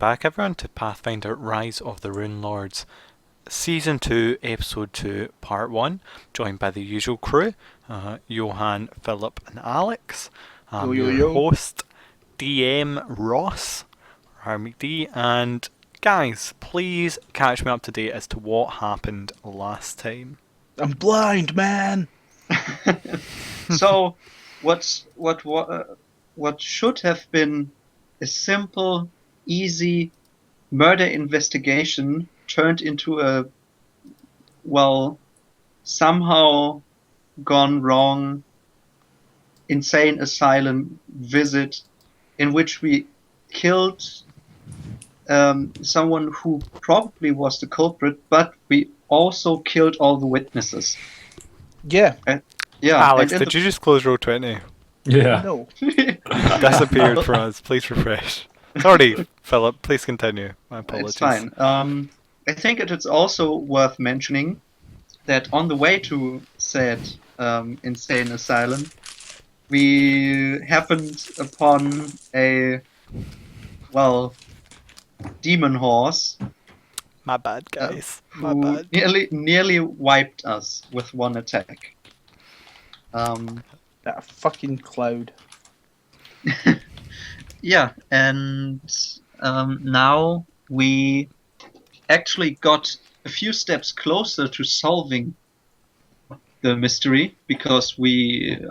back everyone to Pathfinder Rise of the Runelords, Season 2, Episode 2, Part 1, joined by the usual crew, Johann, Philip and Alex. I'm your host, DM Ross, or McD, and guys, please catch me up to date as to what happened last time. I'm blind, man! So, what should have been a simple, easy murder investigation turned into a, somehow gone wrong, insane asylum visit in which we killed someone who probably was the culprit, but we also killed all the witnesses. Yeah. Alex, did you just close row 20? Yeah. No. Disappeared from us. Please refresh. Sorry, Philip. Please continue. My apologies. It's fine. I think it is also worth mentioning that on the way to said insane asylum, we happened upon a, demon horse. My bad, guys. My Who bad. nearly wiped us with one attack. That fucking cloud. Yeah, and now we actually got a few steps closer to solving the mystery, because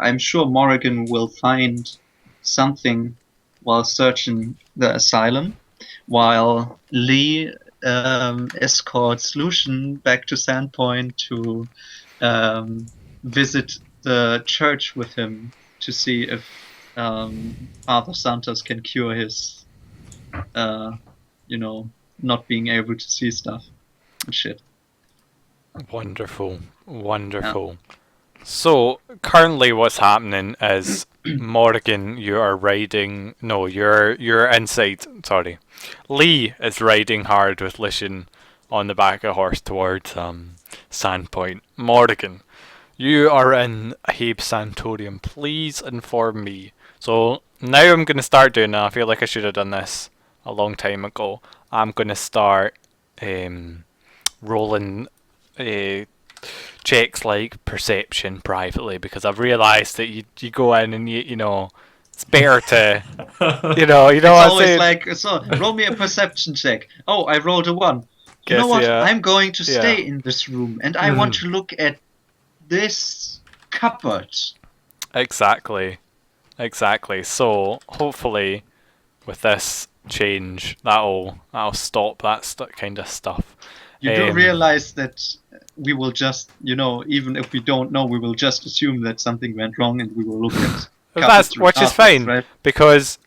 I'm sure Morrigan will find something while searching the asylum, while Lee escorts Lucian back to Sandpoint to visit the church with him to see if Father Santos can cure his, not being able to see stuff and shit. Wonderful. Wonderful. Yeah. So, currently what's happening is Morrigan, you're inside, sorry. Lee is riding hard with Lucian on the back of a horse towards Sandpoint. Morrigan, you are in Habe Sanatorium. Please inform me. So now I'm going to start doing that. I feel like I should have done this a long time ago. I'm going to start rolling checks like perception privately, because I've realised that you go in and you know it's better to it's always like, so roll me a perception check. Oh, I rolled a 1. You know what? Yeah. I'm going to stay in this room and I want to look at this cupboard. Exactly. So hopefully with this change that'll stop that kind of stuff. You do realize that we will just, even if we don't know, we will just assume that something went wrong and we will look at which is fine, right? Because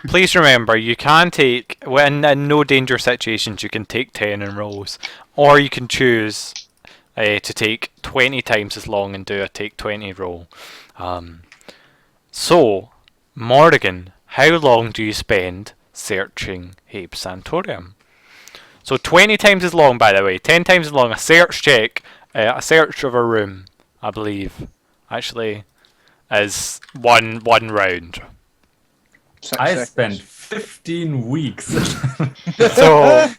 please remember, you can take, when in no danger situations, you can take 10 in rolls, or you can choose to take 20 times as long and do a take 20 roll. So, Morrigan, how long do you spend searching Habe Sanatorium? So 20 times as long, by the way, 10 times as long, a search check, a search of a room, I believe, actually, is one round. I spent 15 weeks. So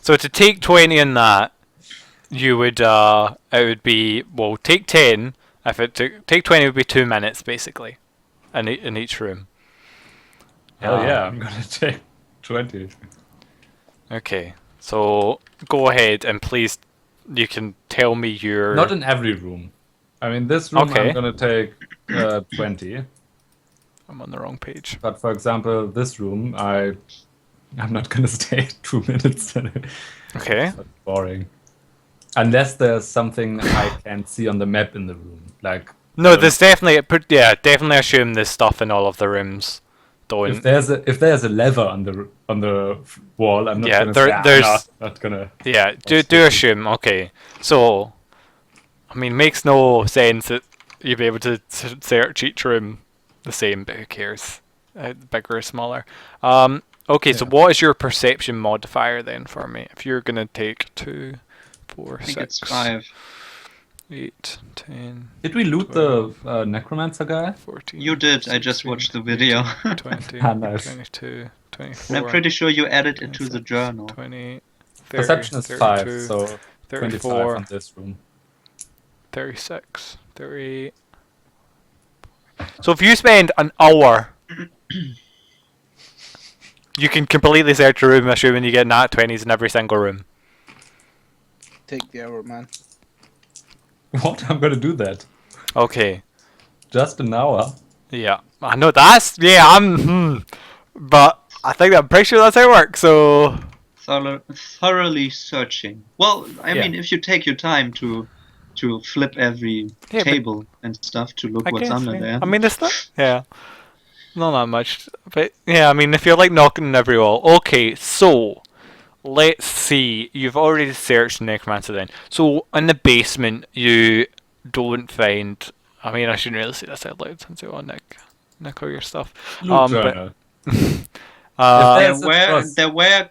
to take 20 in that, you would, it would be, take 10, take 20 would be 2 minutes, basically, in each room. Hell yeah, I'm gonna take 20. Okay, so go ahead and please, you can tell me your... Not in every room. I mean, this room okay. I'm gonna take 20. I'm on the wrong page. But for example, this room, I'm not gonna stay 2 minutes. Okay. That's boring. Unless there's something I can't see on the map in the room, like. No, there's definitely definitely assume there's stuff in all of the rooms. Don't. If there's a lever on the wall, I'm not gonna there's not gonna. Yeah, do assume. Okay, so I mean, makes no sense that you'd be able to search each room the same, but who cares? Bigger or smaller. Okay, so what is your perception modifier then for me? If you're gonna take 2, 4, 6, it's 5. 8, 10. Did we loot 12, the necromancer guy? 14. You did. 16, I just watched the video. 20, nice. 22, 24. And I'm pretty sure you added it to the 26, journal. 20, 30, Perception is 5, 32, so 25 34, on this room. 36, 38. So if you spend an hour, you can completely search a room, assuming you get nat 20s in every single room. Take the hour, man. What? I'm gonna do that. Okay. Just an hour. Yeah. I know that's... Yeah, but I think I'm pretty sure that's how it works, so... Thoroughly searching. Well, I Yeah. mean, if you take your time to flip every Yeah, but- table and stuff to look I what's guess, under yeah. there. I mean, it's not... Yeah. Not that much. But, yeah, I mean, if you're, like, knocking every wall... Okay, so... Let's see. You've already searched Necromancer then. So, in the basement, you don't find... I mean, I shouldn't really say this out loud since you want Nick all your stuff. Loot journal. There were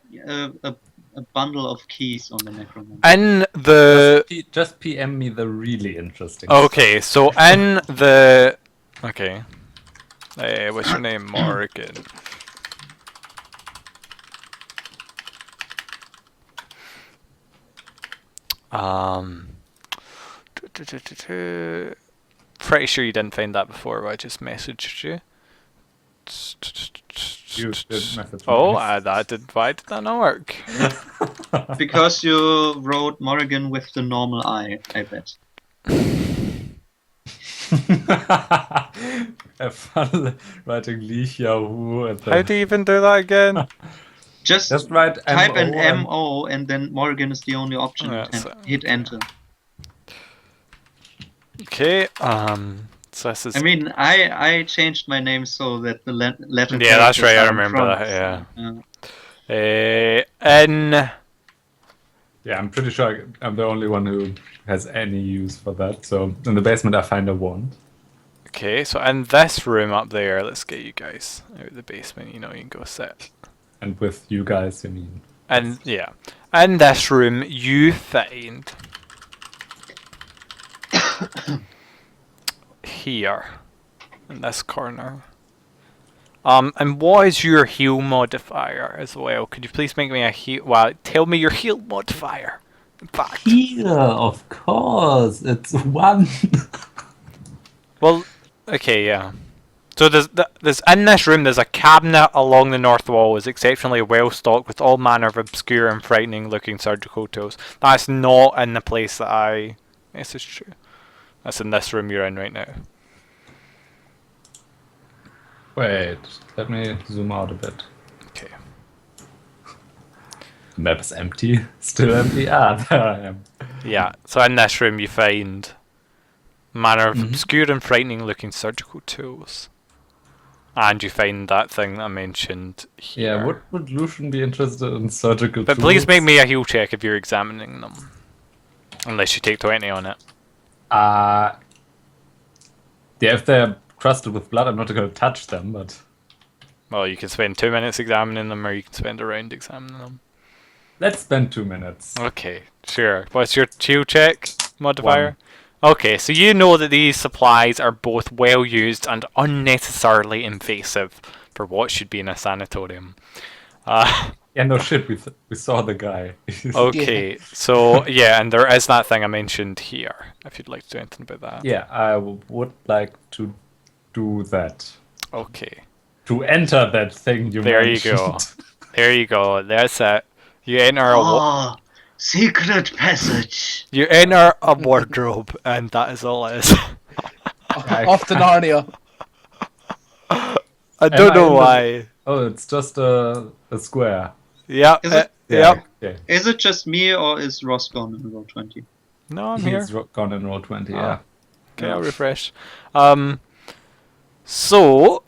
a bundle of keys on the necromancer. In the... Just PM me the really interesting Okay, so in the... Okay. What's your name? Morgan. Pretty sure you didn't find that before, but I just messaged you. You did message me. Oh, why did that not work? Because you wrote Morrigan with the normal I bet. Have fun writing Leech Yahoo. How do you even do that again? Just write type an MO MO and then Morrigan is the only option. Yeah, and so- hit enter. Okay, so this is... I mean, I changed my name so that the letter. Yeah, that's right, I characters are in remember front. that, Yeah. And... Yeah, I'm pretty sure I'm the only one who has any use for that. So in the basement, I find a wand. Okay, so in this room up there, let's get you guys out of the basement, you know, you can go sit. And with you guys, you mean? And, yeah. In this room, you find... here. In this corner. And what is your heal modifier as well? Could you please make me a heal... Well, tell me your heal modifier. In fact. Here, of course. It's 1. Well, okay, yeah. So there's in this room there's a cabinet along the north wall is exceptionally well stocked with all manner of obscure and frightening looking surgical tools. That's not in the place that I messaged you. That's in this room you're in right now. Wait, let me zoom out a bit. Okay. Map is empty. Still empty. Ah, there I am. Yeah. So in this room you find manner of obscure and frightening looking surgical tools. And you find that thing that I mentioned here. Yeah, would Lucian be interested in surgical But tools? please make me a heal check if you're examining them. Unless you take 20 on it. Yeah, if they're crusted with blood, I'm not going to touch them, but... Well, you can spend 2 minutes examining them, or you can spend a round examining them. Let's spend 2 minutes. Okay, sure. What's your heal check modifier? Okay, so you know that these supplies are both well used and unnecessarily invasive for what should be in a sanatorium. Yeah, no shit, we saw the guy. Okay, so yeah, and there is that thing I mentioned here, if you'd like to do anything about that. Yeah, I would like to do that. Okay, To enter that thing you there you mentioned. go. There you go, that's it. You enter Oh, secret passage. you enter a wardrobe, and that is all it is. Off to Narnia. I don't know why. Oh, it's just a square. Yeah, Is it- yep. Okay. Is it just me or is Ross gone in roll 20? No, I'm here. He's gone in roll 20, Ah. yeah. Okay, I'll refresh. So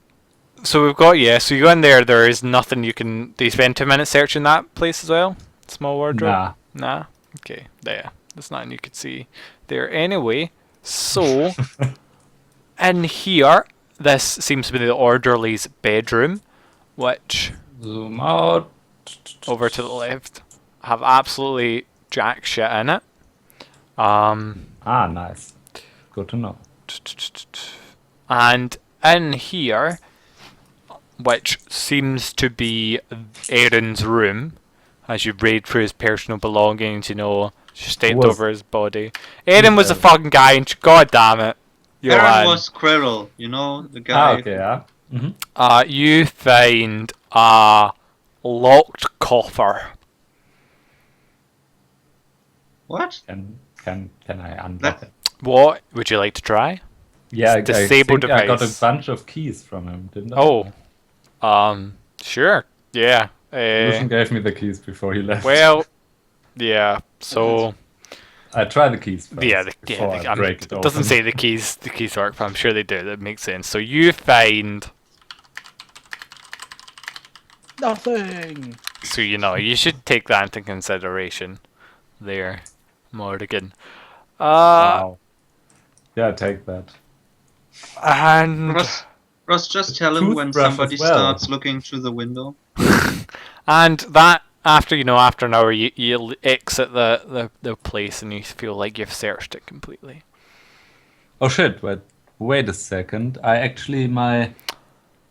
we've got, yeah, so you go in there, there is nothing you can... Do you spend 2 minutes searching that place as well? Small wardrobe? Nah? Okay, there. There's nothing you could see there anyway. So, in here, this seems to be the orderly's bedroom, which, Zoom out. over to the left, have absolutely jack shit in it. Ah, nice. Good to know. And in here, which seems to be Aaron's room. As you raid through his personal belongings, staked over his body. Aaron was a fucking guy, and god damn it. Aaron Johann. was Quirrell, the guy. Okay, yeah. You find a locked coffer. What? Can I unlock it? What would you like to try? Yeah, I Disable think I got a device. bunch of keys from him, didn't I? Oh, sure, yeah. Lucian gave me the keys before he left. Well, yeah. So I try the keys first. I break it doesn't say the keys work, but I'm sure they do. That makes sense. So you find Nothing. So you should take that into consideration there, Morrigan. Wow. Yeah, take that. And Ross, just tell him when Toothbrush somebody as well. starts looking through the window. and that after an hour you exit the place and you feel like you've searched it completely. Oh shit, wait a second. My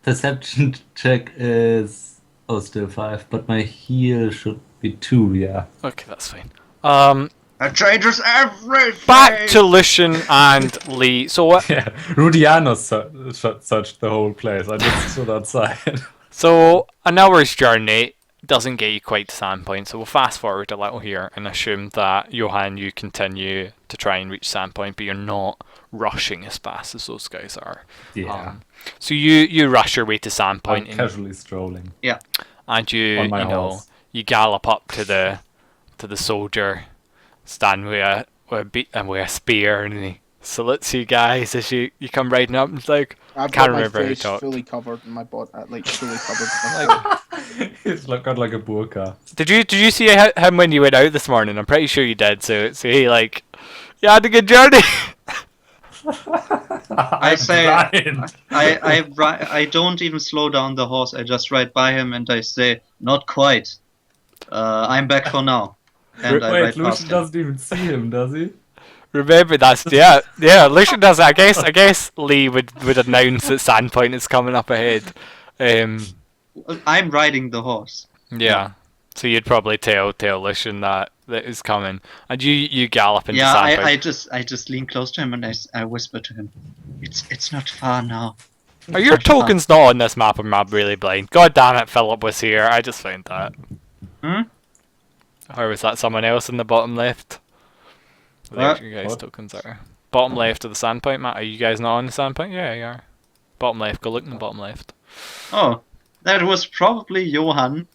perception check is still 5, but my heal should be 2, yeah. Okay, that's fine. That changes everything! Back to Lucian and Lee. So what? Yeah, Rudiano searched the whole place. I just stood outside. So an hour's journey doesn't get you quite to Sandpoint, so we'll fast forward a little here and assume that Johann, you continue to try and reach Sandpoint, but you're not rushing as fast as those guys are. Yeah. So you rush your way to Sandpoint I'm casually strolling. Yeah. and you On my horse. you gallop up to the soldier, stand with a spear, and he salutes you guys as you come riding up. And it's like, I've can't got my remember how to face talk. fully covered in my body, fully covered. He's got like a burqa. Did you see him when you went out this morning? I'm pretty sure you did. So he you had a good journey. I say, blind. I don't even slow down the horse. I just ride by him and I say, not quite. I'm back for now. And I Wait, ride past Lucian him. doesn't even see him, does he? Remember that's yeah. Lucian does it. I guess Lee would announce that Sandpoint is coming up ahead. I'm riding the horse. Yeah. So you'd probably tell Lucian that is coming, and you gallop into Yeah, Sandpoint. I just lean close to him and I whisper to him, it's not far now. Are your tokens not on this map? Or am I really blind? God damn it, Philip was here. I just found that. Or was that someone else in the bottom left? There you guys' What? tokens are. Bottom left of the Sandpoint map. Are you guys not on the Sandpoint? Yeah, you are. Bottom left. Go look in the bottom left. Oh, that was probably Johann.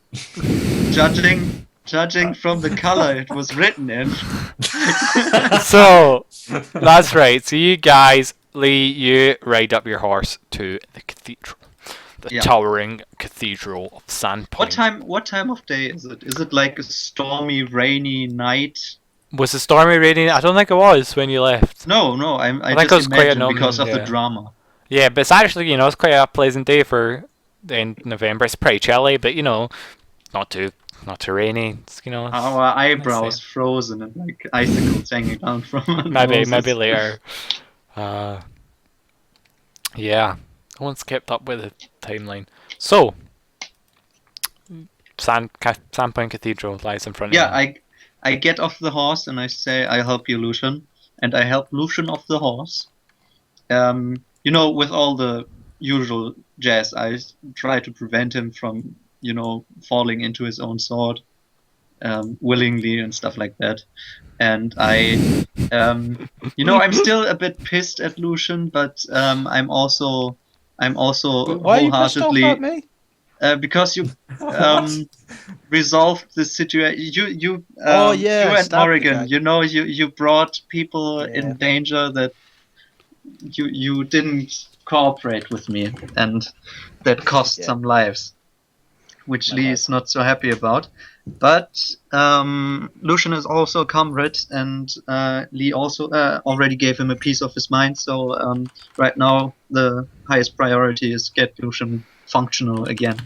Judging from the color it was written in. So that's right. So you guys, Lee, you ride up your horse to the cathedral, the towering cathedral of Sandpoint. What time of day is it? Is it like a stormy, rainy night? Was it stormy, rainy? I don't think it was when you left. No, I think it just was quite imagined because of yeah. the drama. Yeah, but it's actually it's quite a pleasant day for the end of November. It's pretty chilly, but not too rainy. It's, Our eyebrows frozen and like icicles hanging down from our maybe noses. later. Yeah, no one's kept up with the timeline. So, Sandpoint Cathedral lies in front of you. Yeah, I get off the horse and I say, I help you, Lucian. And I help Lucian off the horse. With all the usual jazz, I try to prevent him from, falling into his own sword willingly and stuff like that. And I'm still a bit pissed at Lucian, but I'm also But why are you pissed off wholeheartedly at me? because you resolved the situation. You yeah, you and stab the Morrigan, guy. you brought people Yeah. in danger that you didn't cooperate with me, and that cost Yeah. some lives, which My Lee bad. is not so happy about. But Lucian is also a comrade, and Lee also already gave him a piece of his mind. So right now the highest priority is get Lucian functional again.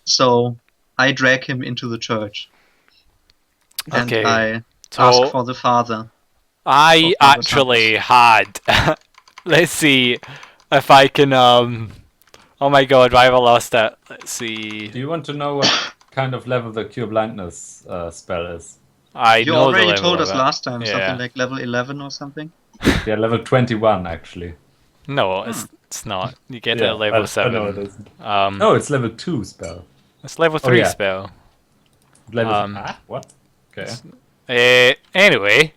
So I drag him into the church, and Okay, I so ask for the father. I of the actually had. Let's see if I can Oh my god, why have I lost it? Let's see. Do you want to know what kind of level the Cure Blindness spell is? I You know the already level told of us it. last time, Yeah. something like level 11 or something. Yeah, level 21 actually. No, it's not. You get it Yeah, at level I 7. know it isn't. Um, No, it's level 2 spell. it's level Oh, 3 yeah. spell. Level what? Okay. Anyway,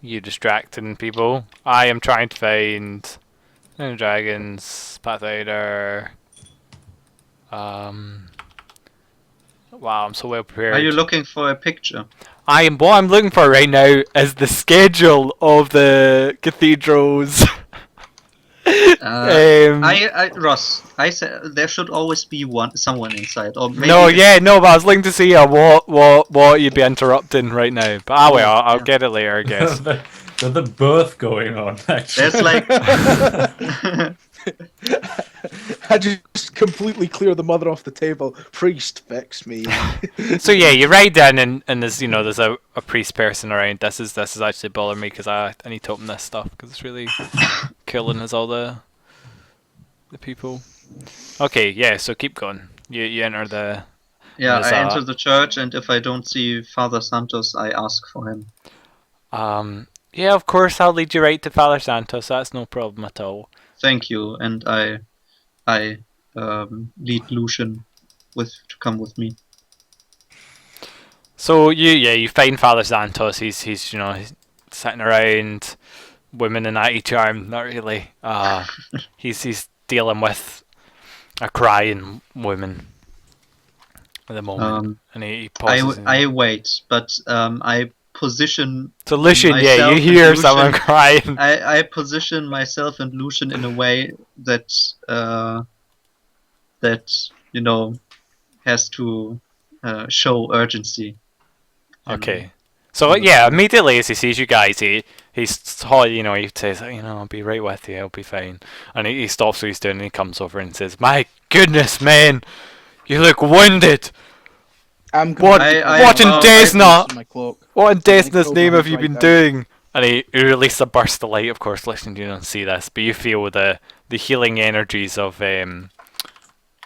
you distracting people. I am trying to find Dragons, Pathfinder. Wow, I'm so well prepared. Are you looking for a picture? What I'm looking for right now is the schedule of the cathedrals. Ross, I said there should always be someone inside, or maybe. But I was looking to see what you'd be interrupting right now. But I'll get it later, I guess. There's a birth going on, actually. There's like. I just completely clear the mother off the table. Priest, fix me. So yeah, you ride in and there's a priest person around. This is actually bothering me because I need to open this stuff because it's really killing us all the people. Okay, yeah. So keep going. You enter the. Yeah, I enter the church, and if I don't see Father Santos, I ask for him. Yeah, of course I'll lead you right to Father Santos. That's no problem at all. Thank you, and I lead Lucian to come with me. So you find Father Santos. He's he's sitting around, women in that charm. Not really. He's dealing with a crying woman at the moment, and he pauses. I wait, but I position. So Lucian, myself you hear and someone Lucian, crying. I position myself and Lucian in a way that has to show urgency. Okay. So immediately as he sees you guys, he says, I'll be right with you, I'll be fine. And he stops what he's doing and he comes over and says, my goodness, man, you look wounded. What in Desna's name have you been doing? And he released a burst of light, of course, listening to you don't see this, but you feel the healing energies of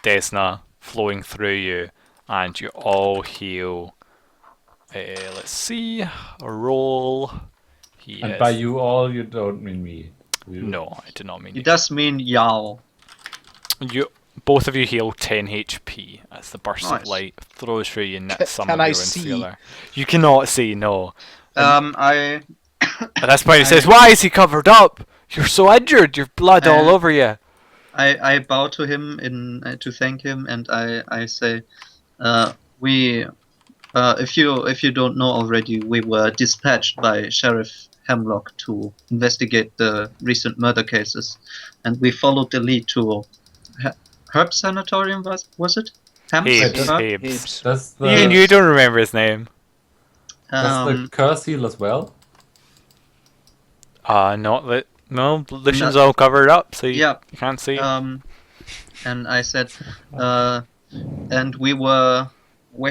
Desna flowing through you, and you all heal. Let's see, a roll. And by you all, you don't mean me. No, I do not mean you. It does mean Yao. Both of you heal 10 HP as the burst of light throws through you and knits some of you into the other. You cannot see, no. At this point he says, why is he covered up? You're so injured, you've blood all over you. I bow to him to thank him, and I say, if you don't know already, we were dispatched by Sheriff Hemlock to investigate the recent murder cases, and we followed the lead to Herb Sanatorium, was it? Hebs. Ian, you don't remember his name. Does the curse heal as well? No, Lucian's all covered up, so you can't see. And I said, and we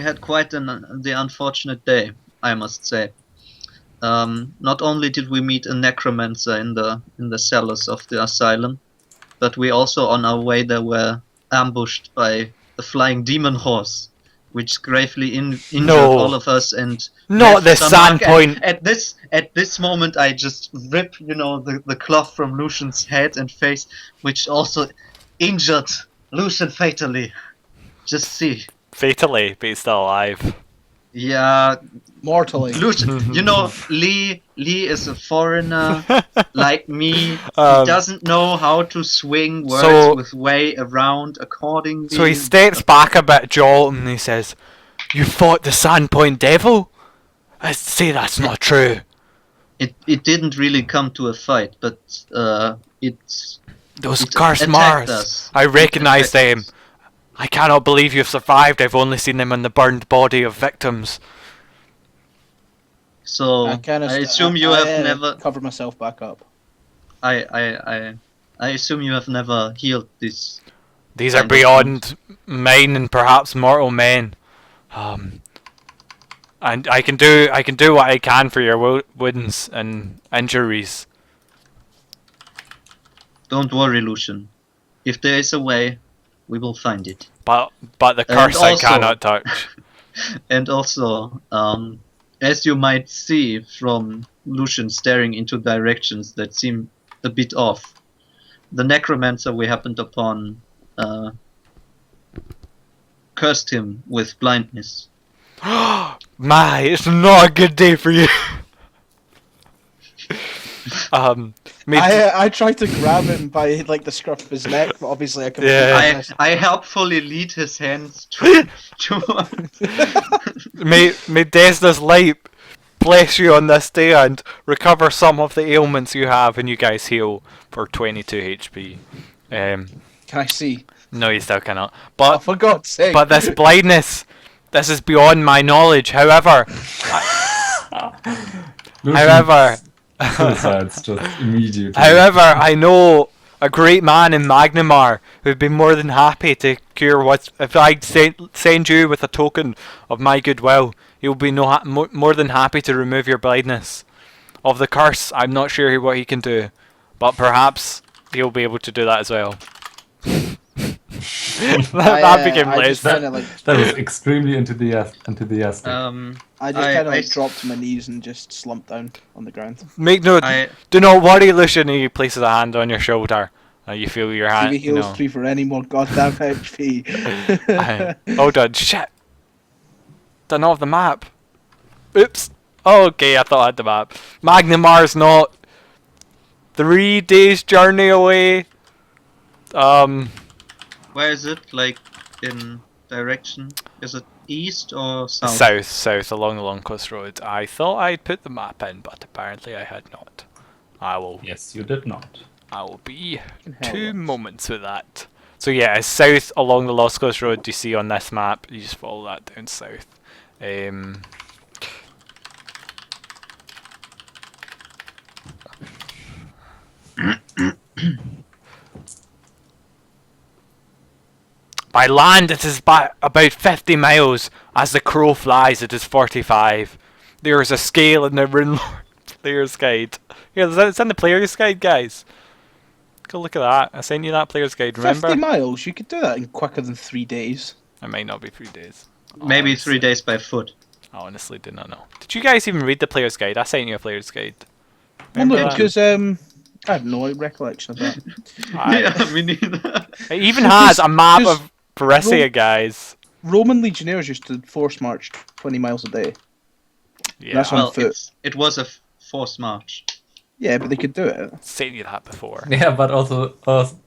had quite the unfortunate day, I must say. Not only did we meet a necromancer in the cellars of the asylum, but we also on our way there were ambushed by the flying demon horse, which gravely injured all of us and not the Sandpoint. At this moment, I just rip the cloth from Lucian's head and face, which also injured Lucian fatally. Just see. Fatally, but he's still alive. Yeah, mortally. Lucian, Lee is a foreigner like me. He doesn't know how to swing words with way around accordingly. So he steps back a bit, Joel, and he says, "You fought the Sandpoint Devil? I say that's not true." It didn't really come to a fight, but those cursed Mars. I recognize them. I cannot believe you've survived. I've only seen them on the burned body of victims. So I assume you have never covered myself back up. I assume you have never healed this. These are beyond mine and perhaps mortal men. And I can do what I can for your wounds and injuries. Don't worry, Lucian. If there is a way, We will find it. But the And curse I also- cannot touch. And also, as you might see from Lucian staring into directions that seem a bit off, the necromancer we happened upon cursed him with blindness. My, it's not a good day for you. Maybe, I tried to grab him by like the scruff of his neck, but obviously I couldn't. Yeah. I helpfully lead his hands to may Desna's light bless you on this day and recover some of the ailments you have, and you guys heal for 22 HP. Can I see? No, you still cannot. Oh, But for God's sake! but this blindness, this is beyond my knowledge. However, Suicide's just immediately. However, I know a great man in Magnimar who'd be more than happy to cure what. If I send you with a token of my goodwill, he'll be more than happy to remove your blindness. Of the curse, I'm not sure what he can do, but perhaps he'll be able to do that as well. that became I less. just kinda, like, That was extremely enthusiastic. I just kind of dropped to my knees and just slumped down on the ground. Make no. Do not worry, Lucian. He places a hand on your shoulder. You feel your hand. TV heals 3 for any more goddamn HP. Hold on, shit. Don't have the map. Oops. Oh, okay, I thought I had the map. Magnimar's not 3 days journey away. Where is it? Like in direction? Is it east or south? South, along the Long Coast Road. I thought I'd put the map in, but apparently I had not. I will. Yes, you did not. I will be 2 moments with that. So yeah, it's south along the Lost Coast Road. You see on this map. You just follow that down south. 'By land it is about 50 miles. As the crow flies it is 45. There is a scale in the Runelords player's guide. Yeah, it's in the player's guide, guys. Go look at that. I sent you that player's guide, remember? 50 miles? You could do that in quicker than 3 days. It might not be 3 days. Maybe Honestly. 3 days by foot. I honestly do not know. Did you guys even read the player's guide? I sent you a player's guide. Well, Remember no, that? because I have no recollection of that. Yeah, me neither. It even has a map Just of Parissia, roll- guys. Roman legionnaires used to force march 20 miles a day. Yeah, That's on Well, foot. it was a forced march. Yeah, but they could do it. sent you that before. Yeah, but also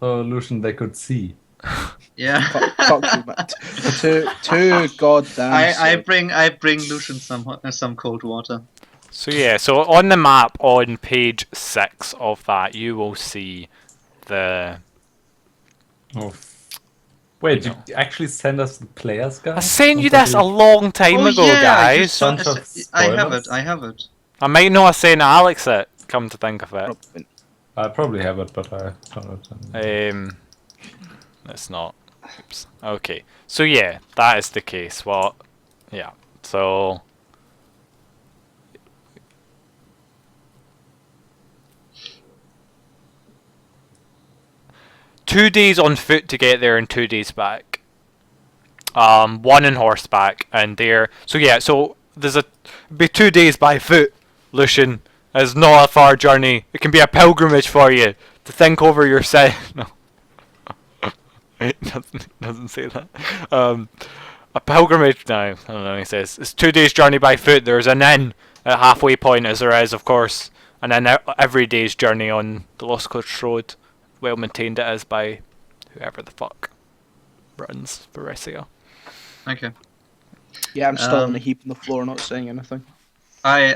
Lucian, they could see. Yeah. Fuck you, man. Two goddamn. I bring Lucian some cold water. So yeah, so on the map on page 6 of that, you will see the. Oh. Wait, did you actually send us the player's guide? I sent you this a long time ago, you guys. saw- Bunch of I have spoilers. it. I have it. I might not have sent Alex it. Come to think of it, I probably have it, but I don't know. it's not. Oops. Okay, so yeah, that is the case. Well, yeah. So. Two days on foot to get there and 2 days back. 1 on horseback and there. So yeah, so there's be 2 days by foot, Lucian. It's not a far journey. It can be a pilgrimage for you to think over your sin. No. It doesn't say that. A pilgrimage. No, I don't know. He says it's 2 days journey by foot. There's an inn at halfway point, as there is, of course, and then every day's journey on the Lost Coast Road. Well maintained it is by whoever the fuck runs Parissia. Okay. Yeah, I'm still on a heap on the floor, not saying anything. I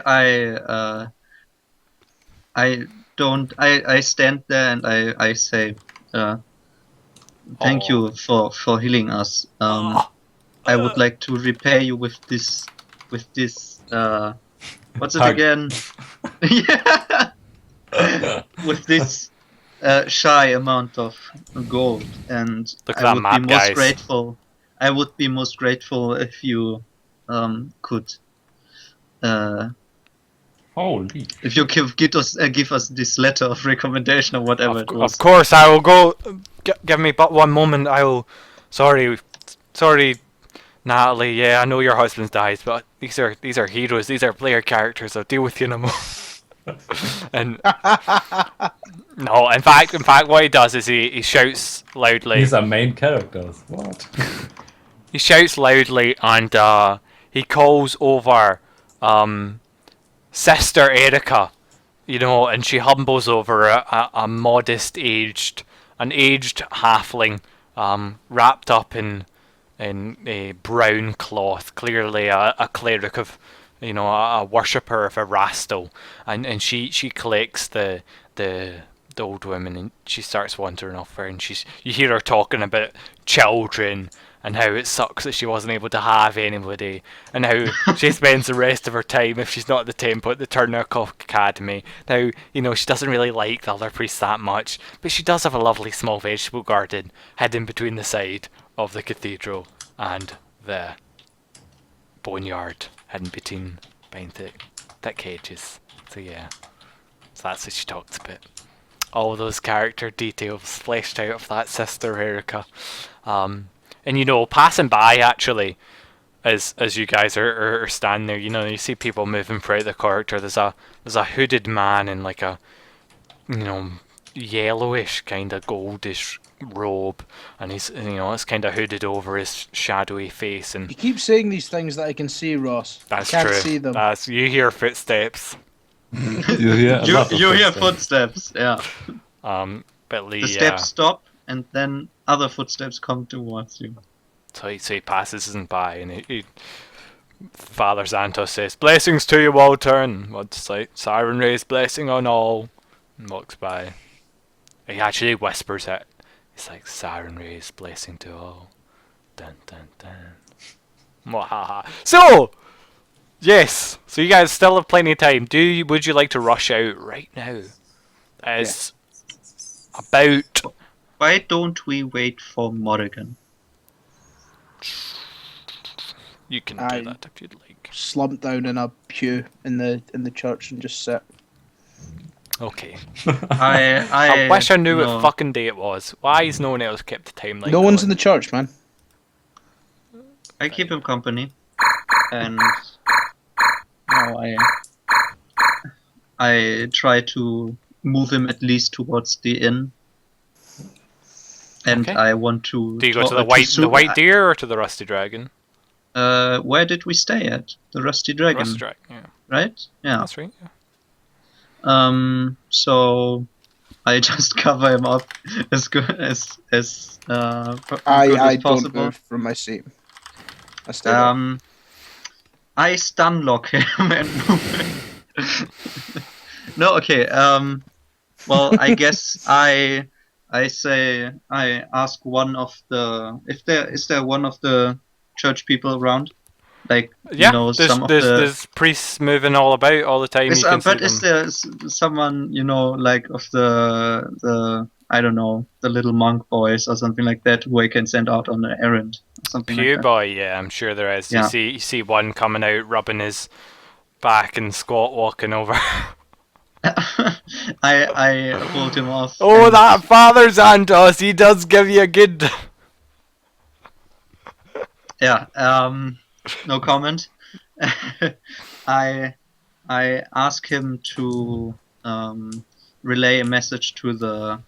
stand there and I say, thank you for healing us. I would like to repay you with this what's it Hug. again? Yeah. With this shy amount of gold, and Look at I that would map, be most guys. grateful. I would be most grateful if you could Holy. if you give us this letter of recommendation or whatever it was. Of course, I will go. Give me but one moment. I will sorry, Natalie. Yeah, I know your husband's died, but these are heroes. These are player characters. I'll deal with you in a moment. And no, in fact, what he does is he shouts loudly. These are main characters. What? He shouts loudly and he calls over Sister Erica, and she humbles over an aged halfling wrapped up in a brown cloth, clearly a cleric of, a worshipper of Erastil, and she collects the old woman and she starts wandering off her, and you hear her talking about children and how it sucks that she wasn't able to have anybody, and how she spends the rest of her time, if she's not at the temple, at the Turnercock Academy. Now, she doesn't really like the other priests that much, but she does have a lovely small vegetable garden hidden between the side of the cathedral and the boneyard, hidden behind thick hedges. So yeah, so that's what she talks about. All those character details fleshed out of that Sister Erica. And passing by actually, as you guys are standing there, you see people moving throughout the corridor. There's a hooded man in like a yellowish kind of goldish robe, and he's it's kind of hooded over his shadowy face. And You keep saying these things that I can see, Ross. that's I can't true. see them. You hear footsteps. You hear a lot of You hear footsteps. footsteps, yeah. But Lee, The steps stop, and then other footsteps come towards you. So he passes him by, and Father Xantos says, "Blessings to you, Walter," and what's like, "Siren Ray's blessing on all," and walks by. He actually whispers it. It's like, "Siren Ray's blessing to all." Dun dun dun. Mwahaha. So, yes. So you guys still have plenty of time. Would you like to rush out right now? As about. Why don't we wait for Morrigan? You can I- do that if you'd like. Slump down in a pew in the church and just sit. Okay. I wish I knew no. what fucking day it was. Why has no one else kept the time like No that? one's in the church, man. I keep him company, and now I try to move him at least towards the inn, and Okay. I want to. Do you go to talk- the White Deer or to the Rusty Dragon? Where did we stay at? The Rusty Dragon, Rusty Dragon, yeah. right? Yeah. That's right. Yeah. So I just cover him up as good as good I as don't possible. move from my seat. I stay there. I stun lock him and move. No, okay. Well, I guess I ask one of the is there one of the church people around, like Yeah, some of there's priests moving all about all the time. Is, you can but see is them. there someone like of the I don't know, the little monk boys or something like that who I can send out on an errand or something Pew like boy? Yeah, I'm sure there is. Yeah. You see one coming out, rubbing his back and squat walking over. that. I hold him off. Oh, and- that Father Xantos, he does give you a good. Yeah. No comment. I ask him to relay a message to the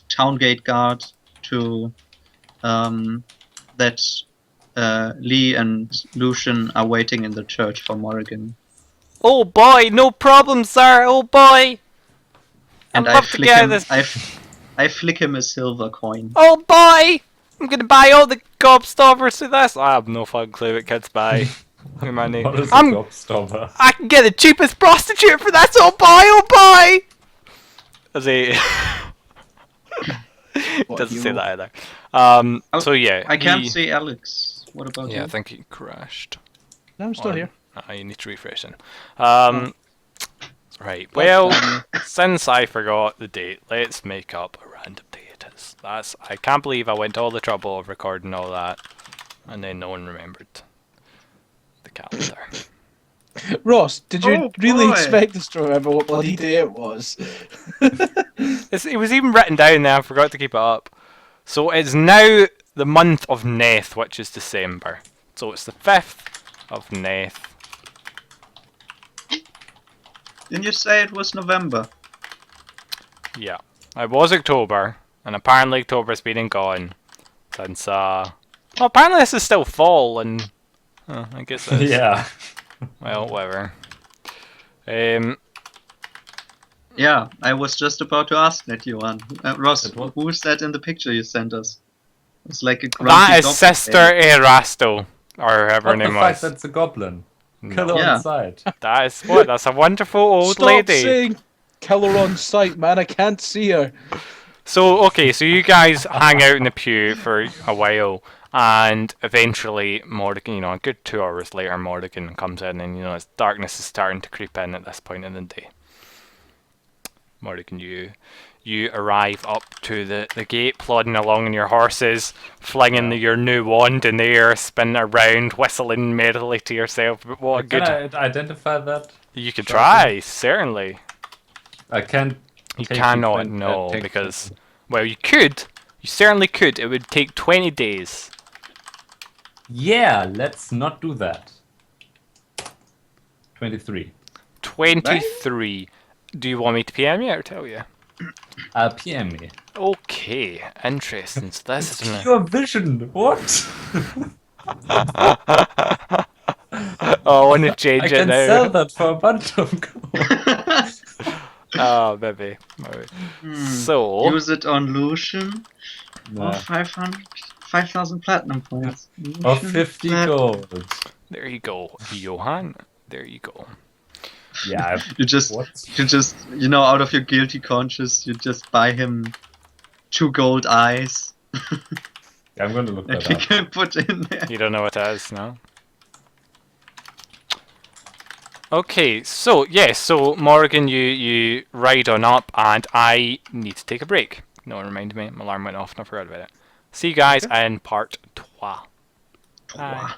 town gate guard to that Lee and Lucian are waiting in the church for Morrigan. Oh boy, no problem, sir. Oh boy. And I'd I love to flick get him. this. I flick him a silver coin. Oh boy! I'm gonna buy all the gobstoppers with this. I have no fucking clue what kids buy. Look at my name. What is a I'm gobstopper? I can get the cheapest prostitute for this, oh boy, oh boy! As he What doesn't say hero? that either. So yeah, I can't he- see Alex. What about Yeah, I you? think he crashed. No, I'm still here. You need to refresh him. Right. Well, since I forgot the date, let's make up a random day it is. I can't believe I went to all the trouble of recording all that, and then no one remembered the calendar. Ross, did you Oh, really boy. expect us to remember what bloody day it was? It was even written down there. I forgot to keep it up. So it's now the month of Neth, which is December. So it's the 5th of Neth. Didn't you say it was November? Yeah, it was October, and apparently October's been and gone since. Well, apparently this is still fall, and I guess it's Yeah. well, whatever. Yeah, I was just about to ask that, Johann. Ross, It was- who is that in the picture you sent us? It's like a grumpy That is doppelganger. Sister Erasto, or whoever her What the name fuck? was. That's a goblin. No. Kill her Yeah. on sight. That is what? That's a wonderful old Stop lady. saying kill her on sight, man. I can't see her. So okay, so you guys hang out in the pew for a while, and eventually Morrigan, a good 2 hours later, Morrigan comes in, and it's darkness is starting to creep in at this point in the day. Morrigan, you arrive up to the gate, plodding along on your horses, flinging your new wand in the air, spinning around, whistling merrily to yourself. But what a Can good! I identify that? You could try, certainly. I can't. You take cannot, the no, picture. because well, you could. You certainly could. It would take 20 days. Yeah, let's not do that. 23. 23. Do you want me to PM you or tell you? PM me. Okay, interesting. So this is Your vision. What? Oh, I want to change I it can now. sell that for a bunch of gold. Oh, maybe. So, Use it on Lucian. Nah. 5,000 platinum points. Or Lucian 50 platinum. gold. there you go, Johann. There you go. Yeah. You just, What? out of your guilty conscience, you just buy him 2 gold eyes I'm going to look that that we up. can put in there. You don't know what that is, no? Okay, so so Morgan, you ride on up, and I need to take a break. No one reminded me. My alarm went off, and I forgot about it. See you guys in part 3. Bye.